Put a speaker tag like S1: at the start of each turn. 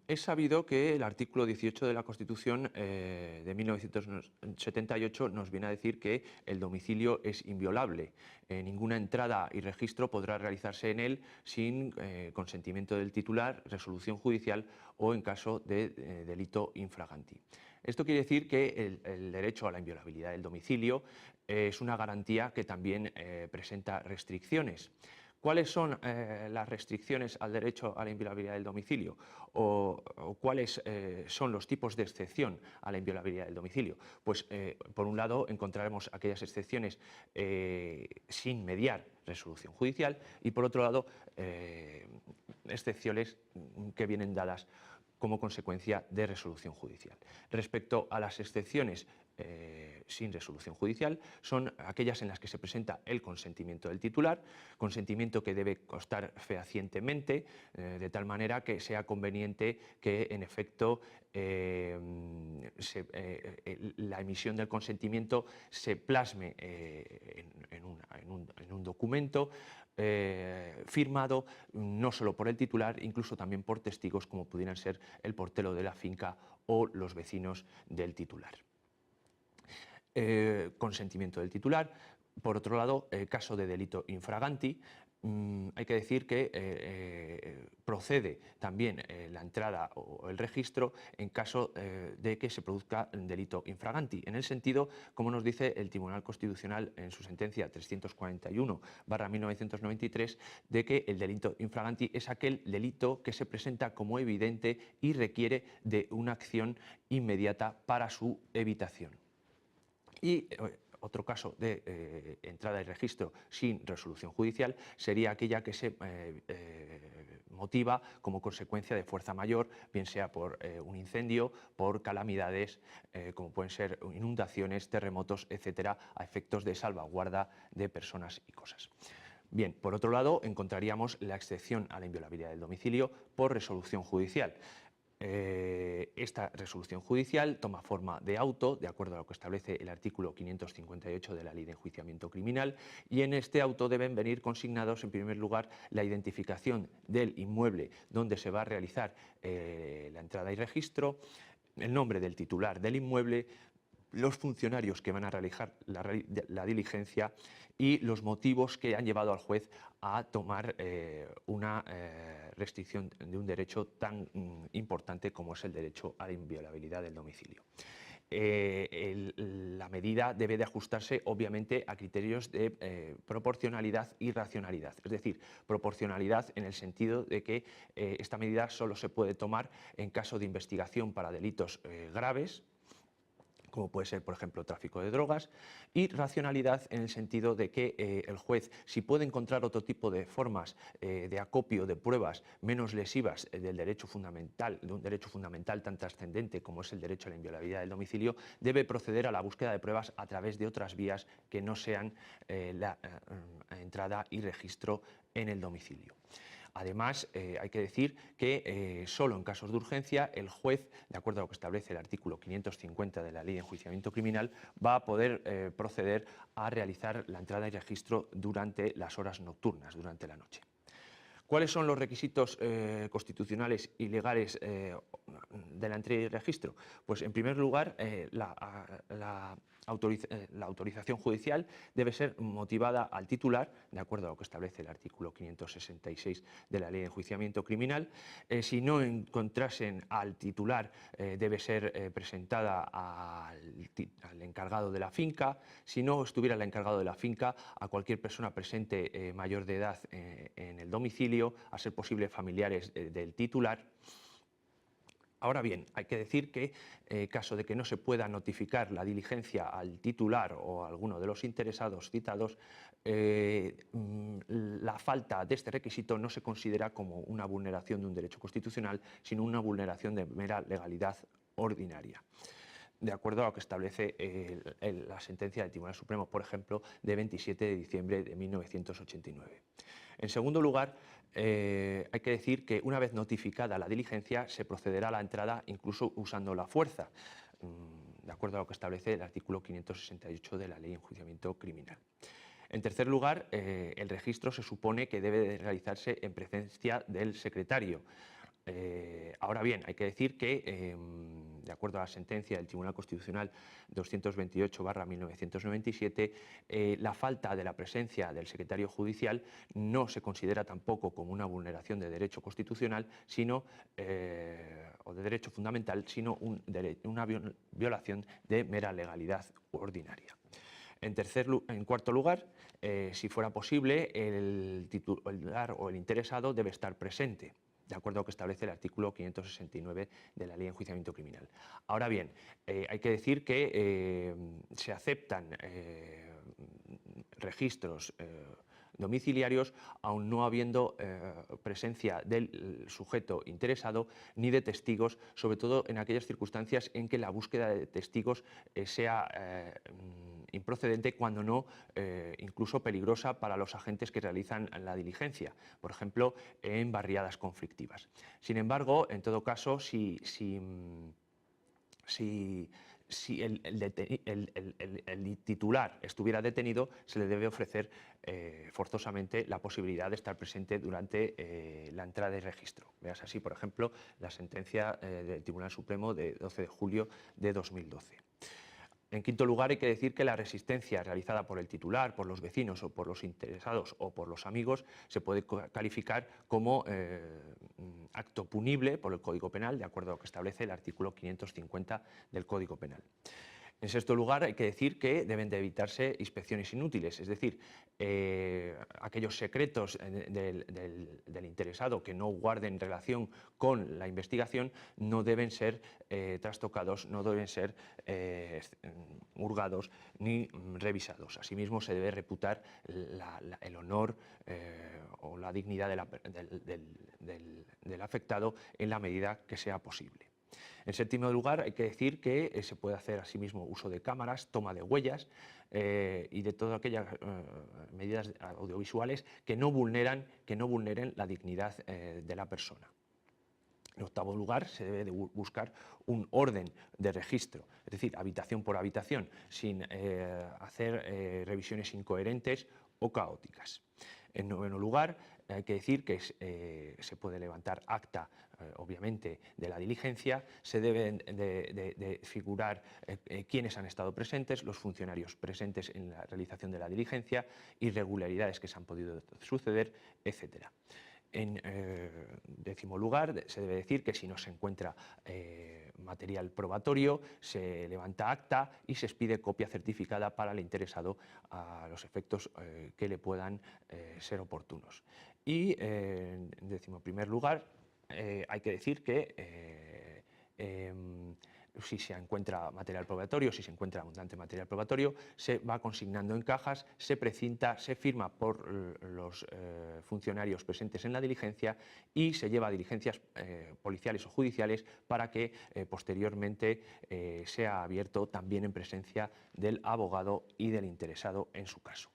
S1: Es sabido que el artículo 18 de la Constitución de 1978 nos viene a decir que el domicilio es inviolable. Ninguna entrada y registro podrá realizarse en él sin consentimiento del titular, resolución judicial o en caso de delito infraganti. Esto quiere decir que el derecho a la inviolabilidad del domicilio es una garantía que también presenta restricciones. ¿Cuáles son las restricciones al derecho a la inviolabilidad del domicilio? ¿O cuáles son los tipos de excepción a la inviolabilidad del domicilio? Pues, por un lado, encontraremos aquellas excepciones sin mediar resolución judicial y, por otro lado, excepciones que vienen dadas como consecuencia de resolución judicial. Respecto a las excepciones sin resolución judicial, son aquellas en las que se presenta el consentimiento del titular, consentimiento que debe constar fehacientemente, de tal manera que sea conveniente que, en efecto, la emisión del consentimiento se plasme en un documento firmado no solo por el titular, incluso también por testigos como pudieran ser el portero de la finca o los vecinos del titular. Consentimiento del titular. Por otro lado, caso de delito infraganti, hay que decir que procede también la entrada o el registro en caso de que se produzca un delito infraganti, en el sentido, como nos dice el Tribunal Constitucional en su sentencia 341/1993, de que el delito infraganti es aquel delito que se presenta como evidente y requiere de una acción inmediata para su evitación. Y otro caso de entrada y registro sin resolución judicial sería aquella que se motiva como consecuencia de fuerza mayor, bien sea por un incendio, por calamidades como pueden ser inundaciones, terremotos, etcétera, a efectos de salvaguarda de personas y cosas. Bien, por otro lado, encontraríamos la excepción a la inviolabilidad del domicilio por resolución judicial. Esta resolución judicial toma forma de auto, de acuerdo a lo que establece el artículo 558 de la Ley de Enjuiciamiento Criminal, y en este auto deben venir consignados, en primer lugar, la identificación del inmueble donde se va a realizar la entrada y registro, el nombre del titular del inmueble, los funcionarios que van a realizar la diligencia y los motivos que han llevado al juez a tomar una restricción de un derecho tan importante como es el derecho a la inviolabilidad del domicilio. La medida debe de ajustarse, obviamente, a criterios de proporcionalidad y racionalidad. Es decir, proporcionalidad en el sentido de que esta medida solo se puede tomar en caso de investigación para delitos graves, como puede ser, por ejemplo, tráfico de drogas, y racionalidad en el sentido de que el juez, si puede encontrar otro tipo de formas de acopio de pruebas menos lesivas del derecho fundamental, de un derecho fundamental tan trascendente como es el derecho a la inviolabilidad del domicilio, debe proceder a la búsqueda de pruebas a través de otras vías que no sean la entrada y registro en el domicilio. Además, hay que decir que solo en casos de urgencia el juez, de acuerdo a lo que establece el artículo 550 de la Ley de Enjuiciamiento Criminal, va a poder proceder a realizar la entrada y registro durante las horas nocturnas, durante la noche. ¿Cuáles son los requisitos constitucionales y legales de la entrada y registro? Pues, en primer lugar, la autorización judicial debe ser motivada al titular, de acuerdo a lo que establece el artículo 566 de la Ley de Enjuiciamiento Criminal. Si no encontrasen al titular, debe ser presentada al encargado de la finca. Si no estuviera el encargado de la finca, a cualquier persona presente mayor de edad en el domicilio, a ser posible familiares del titular. Ahora bien, hay que decir que en caso de que no se pueda notificar la diligencia al titular o a alguno de los interesados citados, la falta de este requisito no se considera como una vulneración de un derecho constitucional, sino una vulneración de mera legalidad ordinaria, de acuerdo a lo que establece la sentencia del Tribunal Supremo, por ejemplo, de 27 de diciembre de 1989. En segundo lugar, hay que decir que una vez notificada la diligencia se procederá a la entrada incluso usando la fuerza, de acuerdo a lo que establece el artículo 568 de la Ley de Enjuiciamiento Criminal. En tercer lugar, el registro se supone que debe de realizarse en presencia del secretario, Ahora bien, hay que decir que, de acuerdo a la sentencia del Tribunal Constitucional 228/1997, la falta de la presencia del secretario judicial no se considera tampoco como una vulneración de derecho constitucional, o de derecho fundamental, sino una violación de mera legalidad ordinaria. En cuarto lugar, si fuera posible, el titular o el interesado debe estar presente, de acuerdo a lo que establece el artículo 569 de la Ley de Enjuiciamiento Criminal. Ahora bien, hay que decir que se aceptan registros domiciliarios, aun no habiendo presencia del sujeto interesado ni de testigos, sobre todo en aquellas circunstancias en que la búsqueda de testigos sea improcedente, cuando no incluso peligrosa para los agentes que realizan la diligencia, por ejemplo, en barriadas conflictivas. Sin embargo, en todo caso, si el titular estuviera detenido, se le debe ofrecer forzosamente la posibilidad de estar presente durante la entrada de registro. Veas así, por ejemplo, la sentencia del Tribunal Supremo de 12 de julio de 2012. En quinto lugar, hay que decir que la resistencia realizada por el titular, por los vecinos o por los interesados o por los amigos se puede calificar como acto punible por el Código Penal, de acuerdo a lo que establece el artículo 550 del Código Penal. En sexto lugar, hay que decir que deben de evitarse inspecciones inútiles, es decir, aquellos secretos del interesado que no guarden relación con la investigación no deben ser trastocados, no deben ser hurgados ni revisados. Asimismo, se debe reputar el honor o la dignidad del afectado en la medida que sea posible. En séptimo lugar, hay que decir que se puede hacer asimismo uso de cámaras, toma de huellas y de todas aquellas medidas audiovisuales que no vulneren la dignidad de la persona. En octavo lugar, se debe de buscar un orden de registro, es decir, habitación por habitación, sin hacer revisiones incoherentes o caóticas. En noveno lugar, hay que decir que se puede levantar acta, obviamente, de la diligencia, se deben de figurar quiénes han estado presentes, los funcionarios presentes en la realización de la diligencia, irregularidades que se han podido suceder, etc. En décimo lugar, se debe decir que si no se encuentra material probatorio, se levanta acta y se expide copia certificada para el interesado a los efectos que le puedan ser oportunos. Y en décimo primer lugar, hay que decir que si se encuentra material probatorio, si se encuentra abundante material probatorio, se va consignando en cajas, se precinta, se firma por los funcionarios presentes en la diligencia y se lleva a diligencias policiales o judiciales para que posteriormente sea abierto también en presencia del abogado y del interesado en su caso.